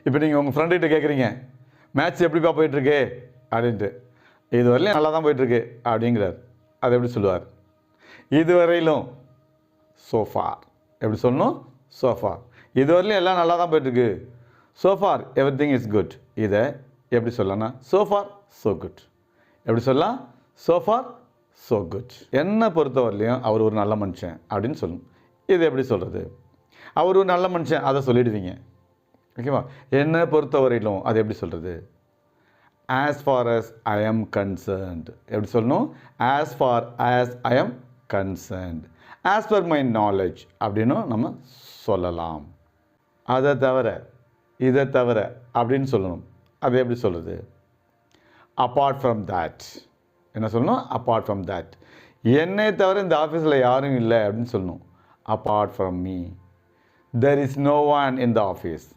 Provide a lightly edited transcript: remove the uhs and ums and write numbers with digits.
இப்போ நீங்கள் உங்கள் ஃப்ரெண்டுகிட்ட கேட்குறீங்க, மேட்ச் எப்படிப்பா போயிட்டுருக்கு அப்படின்ட்டு. இது வரையிலும் நல்லா தான் போயிட்டுருக்கு அப்படிங்கிறார். அதை எப்படி சொல்லுவார்? இதுவரையிலும் சோஃபார். எப்படி சொல்லணும்? சோஃபார். இதுவரையிலும் எல்லாம் நல்லா தான் போயிட்டுருக்கு. So far every thing is good. இதை எப்படி சொல்லலாம்னா சோஃபார் ஸோ குட். எப்படி சொல்லலாம்? So far so good. என்னை பொறுத்தவரையிலையும் அவர் ஒரு நல்ல மனுஷன் அப்படின்னு சொல்லணும். இது எப்படி சொல்கிறது? அவர் ஒரு நல்ல மனுஷன், அதை சொல்லிடுவீங்க. ஓகேவா? என்னை பொறுத்தவரையிலும் அது எப்படி சொல்கிறது? As for as I am concerned. எப்படி சொல்லணும்? As for as I am concerned. As per my knowledge அப்படின்னு நம்ம சொல்லலாம். அதை தவிர இதை தவிர அப்படின்னு சொல்லணும். அது எப்படி சொல்கிறது? Apart from that. என்ன சொல்லணும்? Apart from that. என்னை தவிர இந்த ஆஃபீஸில் யாரும் இல்லை அப்படின்னு சொல்லணும். Apart from me there is no one in the office.